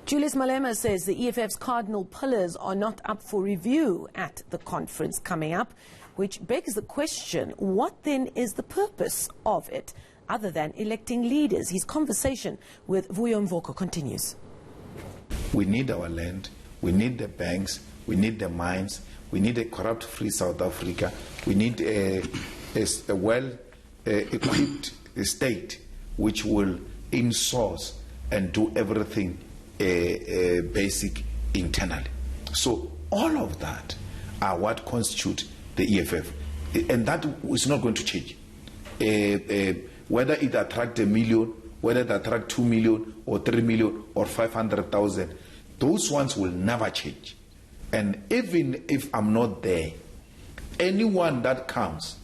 Julius Malema says the EFF's cardinal pillars are not up for review at the conference coming up, which begs the question, what then is the purpose of it, other than electing leaders? His conversation with Vuyo Mvoko continues. We need our land, we need the banks, we need the mines, we need a corrupt-free South Africa, we need a well-equipped state which will in-source and do everything basic internally. So all of that are what constitute the EFF, and that is not going to change. Whether it attract 1 million, whether it attract 2 million or 3 million or 500,000, those ones will never change. And even if I'm not there, anyone that comes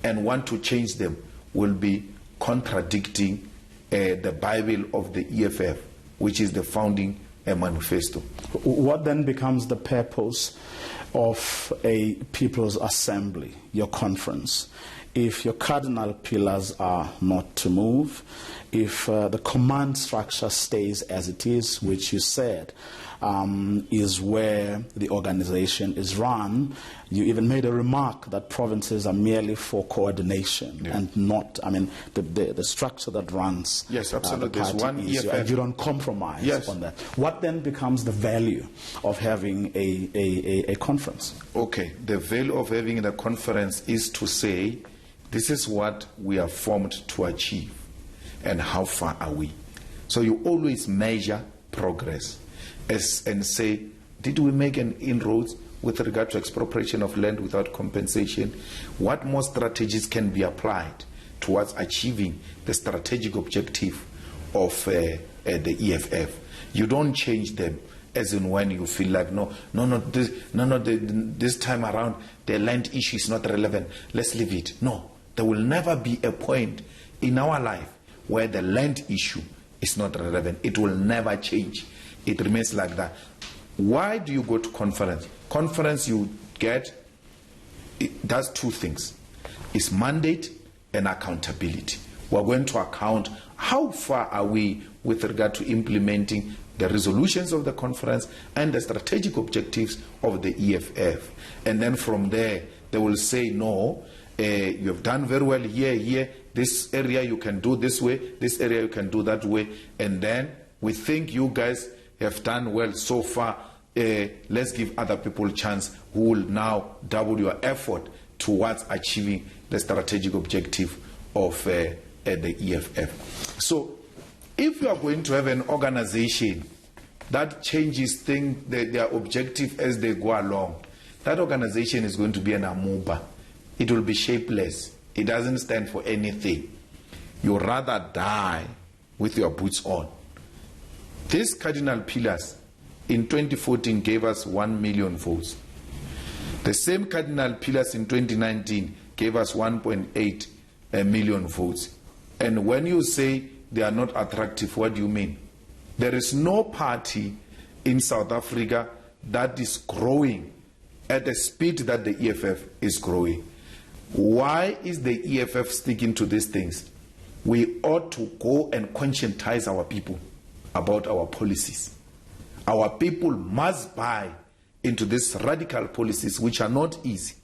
and want to change them will be contradicting the Bible of the EFF, which is the founding manifesto. What then becomes the purpose of a People's Assembly, your conference, if your cardinal pillars are not to move, if the command structure stays as it is, which you said is where the organization is run? You even made a remark that provinces are merely for coordination and not, I mean, the structure that runs. Yes, absolutely. The party one is, EFF. and you don't compromise on that. What then becomes the value of having a conference? Okay, the value of having the conference is to say, this is what we are formed to achieve, and how far are we? So you always measure progress and say, did we make an inroads with regard to expropriation of land without compensation? What more strategies can be applied towards achieving the strategic objective of the EFF? You don't change them as in when you feel like, this time around the land issue is not relevant, let's leave it. No, there will never be a point in our life where the land issue is not relevant. It will never change. It remains like that. Why do you go to conference? Conference you get, it does two things. It's mandate and accountability. We're going to account how far are we with regard to implementing the resolutions of the conference and the strategic objectives of the EFF. And then from there, they will say, no, you have done very well here, this area you can do this way, this area you can do that way, and then we think you guys have done well so far, let's give other people a chance who will now double your effort towards achieving the strategic objective of the EFF. So if you are going to have an organization that changes their objective as they go along, that organization is going to be an amoeba. It will be shapeless. It doesn't stand for anything. You rather die with your boots on. These cardinal pillars in 2014 gave us 1 million votes. The same cardinal pillars in 2019 gave us 1.8 million votes. And when you say they are not attractive, what do you mean? There is no party in South Africa that is growing at the speed that the EFF is growing. Why is the EFF sticking to these things? We ought to go and conscientize our people about our policies. Our people must buy into these radical policies, which are not easy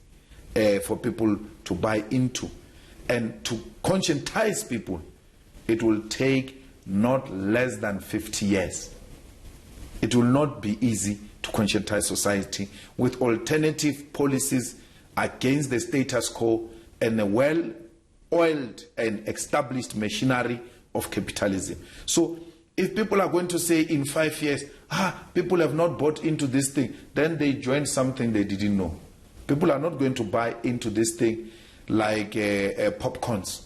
for people to buy into. And to conscientize people, it will take not less than 50 years. It will not be easy to conscientize society with alternative policies against the status quo and a well-oiled and established machinery of capitalism. So if people are going to say in 5 years, people have not bought into this thing, then they joined something they didn't know. People are not going to buy into this thing like popcorns.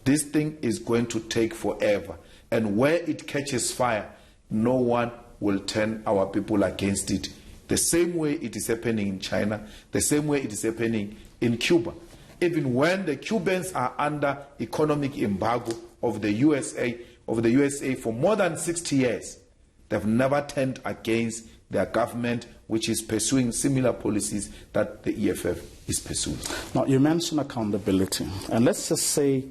This thing is going to take forever. And where it catches fire, no one will turn our people against it. The same way it is happening in China, the same way it is happening in Cuba. Even when the Cubans are under economic embargo of the USA for more than 60 years, they've never turned against their government, which is pursuing similar policies that the EFF is pursuing. Now, you mentioned accountability, and let's just say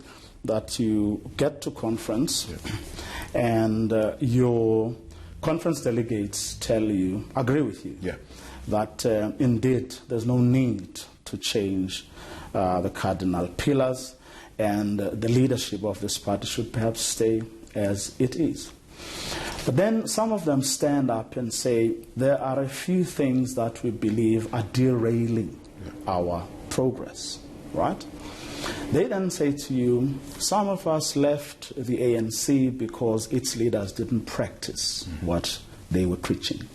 that you get to conference and your conference delegates tell you, agree with you, Yeah. that indeed there's no need to change the cardinal pillars, and the leadership of this party should perhaps stay as it is. But then some of them stand up and say there are a few things that we believe are derailing our progress, right? They then say to you, some of us left the ANC because its leaders didn't practice what they were preaching.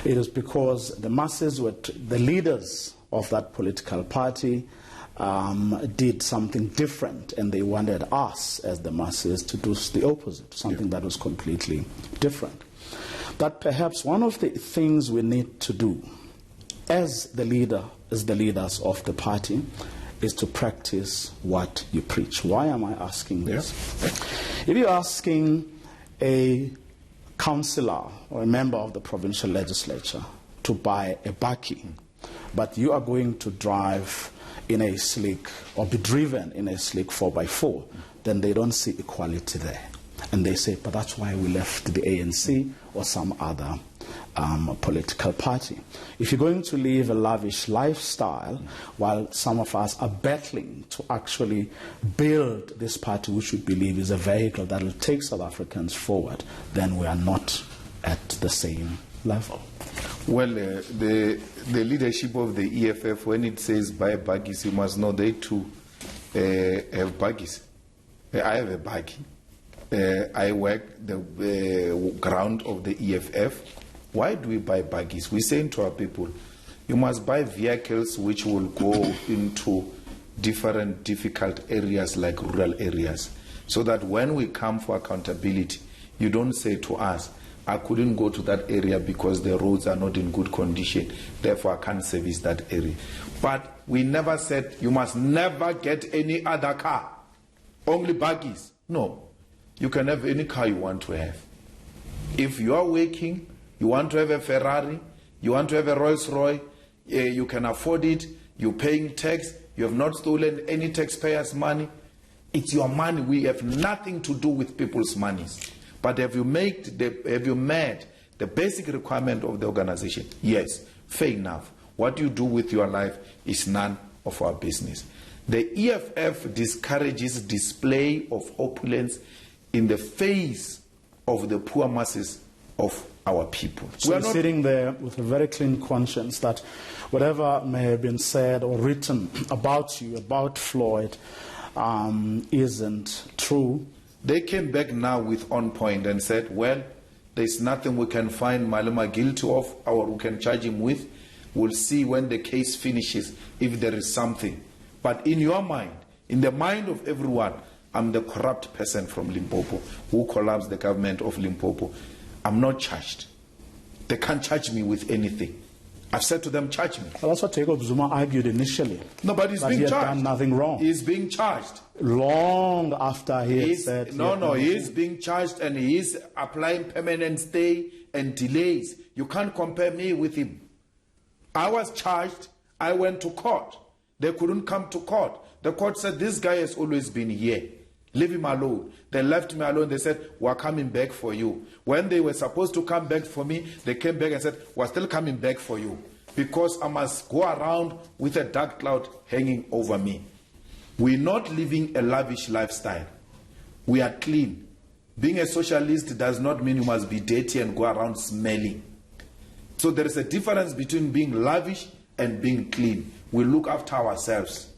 It is because the masses, the leaders of that political party, did something different, and they wanted us as the masses to do the opposite, something that was completely different. That perhaps one of the things we need to do as the leaders of the party is to practice what you preach. Why am I asking this? If you're asking a councillor or a member of the provincial legislature to buy a bakkie, but you are going to drive in a slick, or be driven in a slick 4x4, then they don't see equality there. And they say, but that's why we left the ANC or some other political party. If you're going to live a lavish lifestyle, while some of us are battling to actually build this party, which we believe is a vehicle that will take South Africans forward, then we are not at the same level. Well, the leadership of the EFF, when it says buy baggies, you must know they too have baggies. I have a baggie. I work the ground of the EFF. Why do we buy baggies? We're saying to our people, you must buy vehicles which will go into different difficult areas like rural areas, so that when we come for accountability, you don't say to us, I couldn't go to that area because the roads are not in good condition, therefore I can't service that area. But we never said you must never get any other car, only baggies. No, you can have any car you want to have. If you are working, you want to have a Ferrari, you want to have a Rolls Royce, you can afford it, you're paying tax, you have not stolen any taxpayers' money. It's your money. We have nothing to do with people's monies. But have you met the basic requirement of the organization? Yes, fair enough. What you do with your life is none of our business. The EFF discourages display of opulence in the face of the poor masses of our people. So you're sitting there with a very clean conscience that whatever may have been said or written about you, about Floyd, isn't true. They came back now with On Point and said, well, there's nothing we can find Malema guilty of or we can charge him with. We'll see when the case finishes if there is something. But in your mind, in the mind of everyone, I'm the corrupt person from Limpopo who collapsed the government of Limpopo. I'm not charged. They can't charge me with anything. I've said to them, charge me. Well, that's what Jacob Zuma argued initially. No, but he's being he had charged. done nothing wrong. He's being charged. Long after he had said... He's being charged and he's applying permanent stay and delays. You can't compare me with him. I was charged. I went to court. They couldn't come to court. The court said, this guy has always been here. Leave him alone. They left me alone. They said, we're coming back for you. When they were supposed to come back for me, they came back and said, we're still coming back for you, because I must go around with a dark cloud hanging over me. We're not living a lavish lifestyle. We are clean. Being a socialist does not mean you must be dirty and go around smelling. So there is a difference between being lavish and being clean. We look after ourselves.